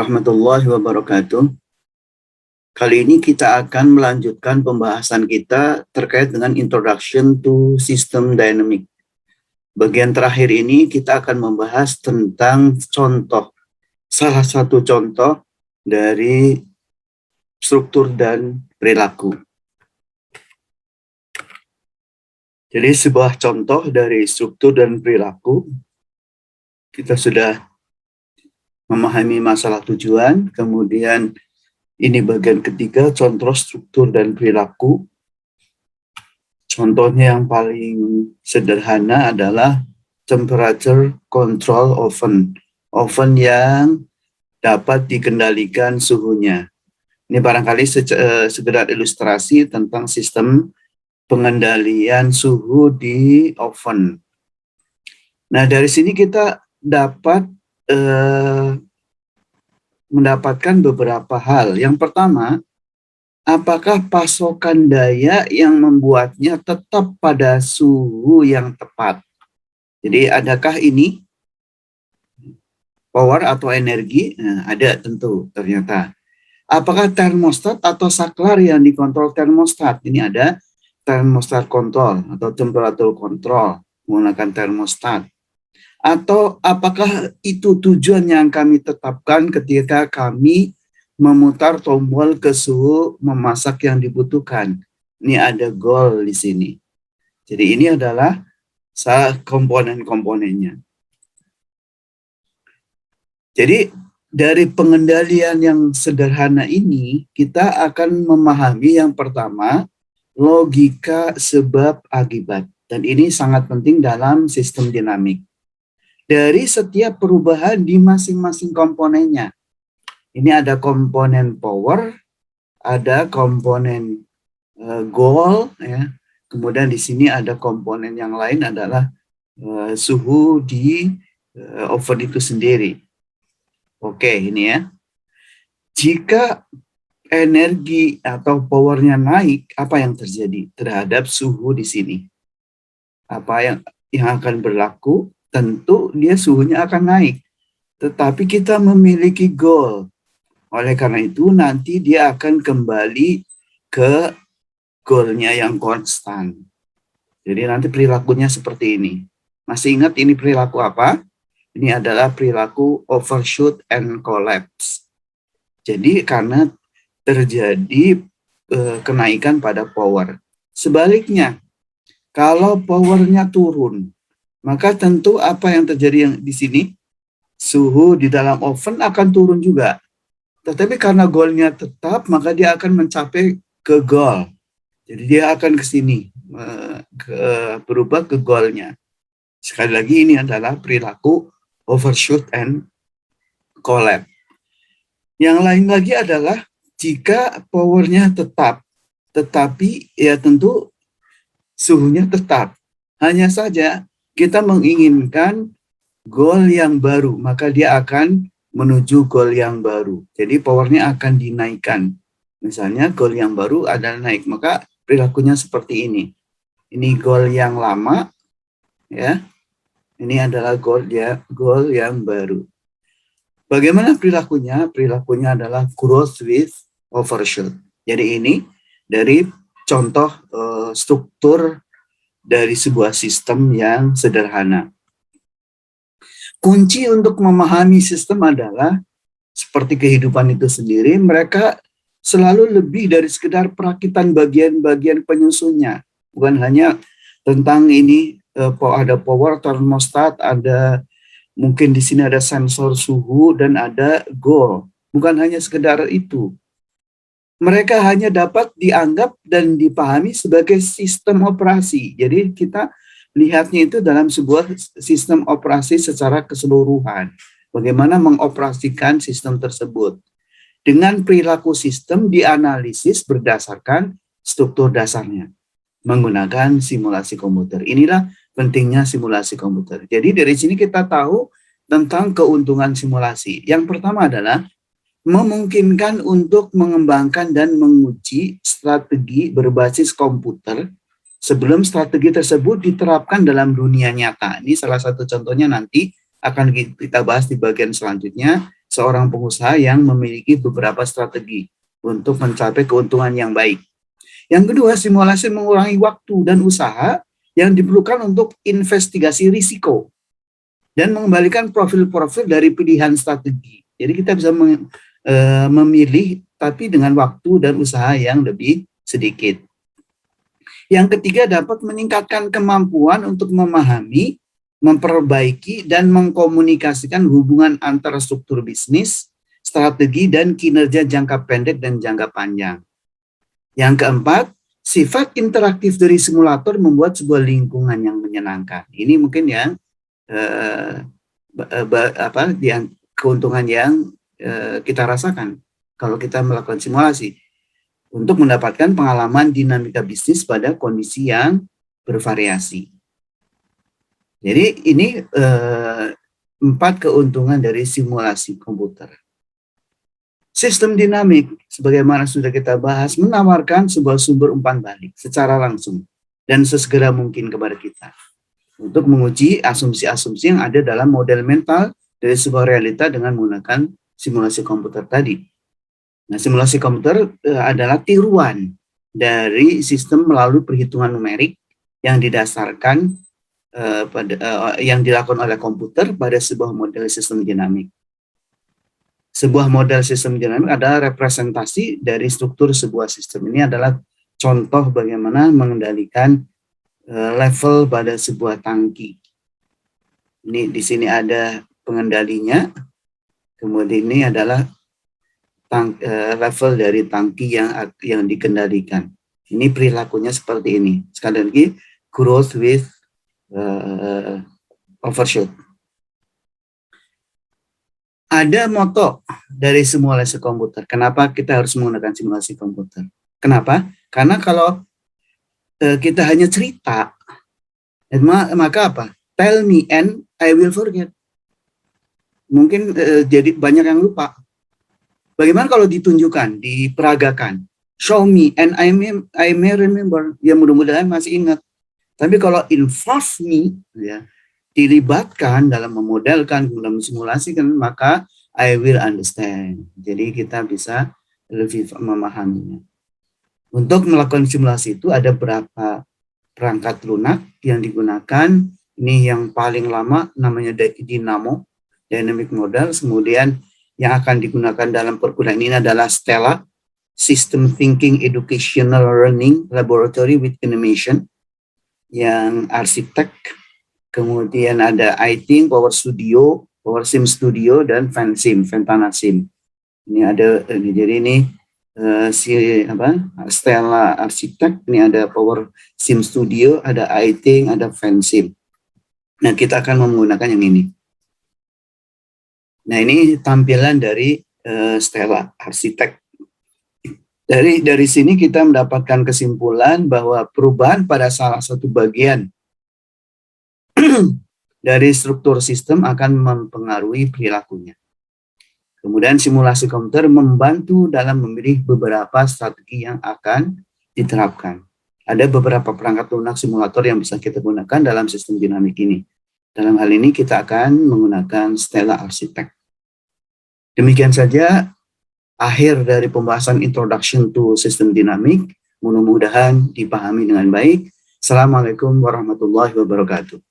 warahmatullahi wabarakatuh. Kali ini kita akan melanjutkan pembahasan kita terkait dengan Introduction to System Dynamics. Bagian terakhir ini kita akan membahas tentang contoh, salah satu contoh dari struktur dan perilaku. Jadi sebuah contoh dari struktur dan perilaku, kita sudah memahami masalah tujuan, kemudian ini bagian ketiga, contoh struktur dan perilaku. Contohnya yang paling sederhana adalah temperature control oven. Oven yang dapat dikendalikan suhunya. Ini barangkali sekedar ilustrasi tentang sistem pengendalian suhu di oven. Nah, dari sini kita dapat mendapatkan beberapa hal. Yang pertama, apakah pasokan daya yang membuatnya tetap pada suhu yang tepat? Jadi adakah ini power atau energi? Nah, ada tentu ternyata. Apakah termostat atau saklar yang dikontrol termostat? Ini ada termostat kontrol atau temperatur kontrol menggunakan termostat. Atau apakah itu tujuan yang kami tetapkan ketika kami memutar tombol ke suhu memasak yang dibutuhkan? Ini ada goal di sini. Jadi ini adalah komponen-komponennya. Jadi dari pengendalian yang sederhana ini, kita akan memahami yang pertama, logika sebab akibat. Dan ini sangat penting dalam sistem dinamik. Dari setiap perubahan di masing-masing komponennya. Ini ada komponen power, ada komponen goal, ya. Kemudian di sini ada komponen yang lain adalah suhu di oven itu sendiri. Oke, ini ya. Jika energi atau powernya naik, apa yang terjadi terhadap suhu di sini? Apa yang akan berlaku? Tentu dia suhunya akan naik. Tetapi kita memiliki goal. Oleh karena itu nanti dia akan kembali ke goalnya yang konstan. Jadi nanti perilakunya seperti ini. Masih ingat ini perilaku apa? Ini adalah perilaku overshoot and collapse. Jadi karena terjadi kenaikan pada power. Sebaliknya, kalau powernya turun, maka tentu apa yang terjadi yang di sini, suhu di dalam oven akan turun juga. Tetapi karena goalnya tetap, maka dia akan mencapai ke goal. Jadi dia akan ke sini, berubah ke goalnya. Sekali lagi ini adalah perilaku overshoot and collapse. Yang lain lagi adalah jika powernya tetap, tetapi ya tentu suhunya tetap. Hanya saja kita menginginkan goal yang baru, maka dia akan menuju goal yang baru. Jadi powernya akan dinaikkan. Misalnya goal yang baru adalah naik, maka perilakunya seperti ini. Ini goal yang lama, ya. Ini adalah goal yang baru. Bagaimana perilakunya? Perilakunya adalah growth with overshoot. Jadi ini dari contoh struktur dari sebuah sistem yang sederhana. Kunci untuk memahami sistem adalah seperti kehidupan itu sendiri, mereka selalu lebih dari sekedar perakitan bagian-bagian penyusunnya. Bukan hanya tentang ini ada power thermostat, ada mungkin di sini ada sensor suhu dan ada goal. Bukan hanya sekedar itu. Mereka hanya dapat dianggap dan dipahami sebagai sistem operasi. Jadi kita lihatnya itu dalam sebuah sistem operasi secara keseluruhan. Bagaimana mengoperasikan sistem tersebut. Dengan perilaku sistem dianalisis berdasarkan struktur dasarnya. Menggunakan simulasi komputer. Inilah pentingnya simulasi komputer. Jadi dari sini kita tahu tentang keuntungan simulasi. Yang pertama adalah memungkinkan untuk mengembangkan dan menguji strategi berbasis komputer sebelum strategi tersebut diterapkan dalam dunia nyata. Ini salah satu contohnya nanti akan kita bahas di bagian selanjutnya, seorang pengusaha yang memiliki beberapa strategi untuk mencapai keuntungan yang baik. Yang kedua, simulasi mengurangi waktu dan usaha yang diperlukan untuk investigasi risiko dan mengembalikan profil-profil dari pilihan strategi. Jadi kita bisa memilih tapi dengan waktu dan usaha yang lebih sedikit. Yang ketiga, dapat meningkatkan kemampuan untuk memahami, memperbaiki, dan mengkomunikasikan hubungan antara struktur bisnis, strategi, dan kinerja jangka pendek dan jangka panjang. Yang keempat, sifat interaktif dari simulator membuat sebuah lingkungan yang menyenangkan. Ini mungkin yang keuntungan yang kita rasakan kalau kita melakukan simulasi untuk mendapatkan pengalaman dinamika bisnis pada kondisi yang bervariasi. Jadi ini 4 keuntungan dari simulasi komputer. Sistem dinamik, sebagaimana sudah kita bahas, menawarkan sebuah sumber umpan balik secara langsung dan sesegera mungkin kepada kita untuk menguji asumsi-asumsi yang ada dalam model mental dari sebuah realita dengan menggunakan simulasi komputer tadi. Nah, simulasi komputer adalah tiruan dari sistem melalui perhitungan numerik yang didasarkan yang dilakukan oleh komputer pada sebuah model sistem dinamik. Sebuah model sistem dinamik adalah representasi dari struktur sebuah sistem. Ini adalah contoh bagaimana mengendalikan level pada sebuah tangki. Ini di sini ada pengendalinya. Kemudian ini adalah level dari tangki yang dikendalikan. Ini perilakunya seperti ini. Sekali lagi, growth with overshoot. Ada moto dari simulasi komputer. Kenapa kita harus menggunakan simulasi komputer? Kenapa? Karena kalau kita hanya cerita, maka apa? Tell me and I will forget. Mungkin jadi banyak yang lupa. Bagaimana kalau ditunjukkan, diperagakan? Show me and I may remember. Ya mudah-mudahan masih ingat. Tapi kalau involve me, ya, dilibatkan dalam memodelkan, dalam simulasikan, maka I will understand. Jadi kita bisa lebih memahaminya. Untuk melakukan simulasi itu ada berapa perangkat lunak yang digunakan. Ini yang paling lama namanya Dynamo, Dynamic Model. Kemudian yang akan digunakan dalam perkuliahan ini adalah Stella, System Thinking Educational Learning Laboratory with Animation, yang arsitek. Kemudian ada iThink, Power Studio, Power Sim Studio, dan FanSim, Ventana Sim. Ini ada, jadi ini Stella arsitek, ini ada Power Sim Studio, ada iThink, ada FanSim. Nah, kita akan menggunakan yang ini. Nah, ini tampilan dari Stella arsitek. Dari sini kita mendapatkan kesimpulan bahwa perubahan pada salah satu bagian dari struktur sistem akan mempengaruhi perilakunya. Kemudian simulasi komputer membantu dalam memilih beberapa strategi yang akan diterapkan. Ada beberapa perangkat lunak simulator yang bisa kita gunakan dalam sistem dinamik ini. Dalam hal ini kita akan menggunakan Stella Architect. Demikian saja akhir dari pembahasan Introduction to System Dynamic. Mudah-mudahan dipahami dengan baik. Assalamualaikum warahmatullahi wabarakatuh.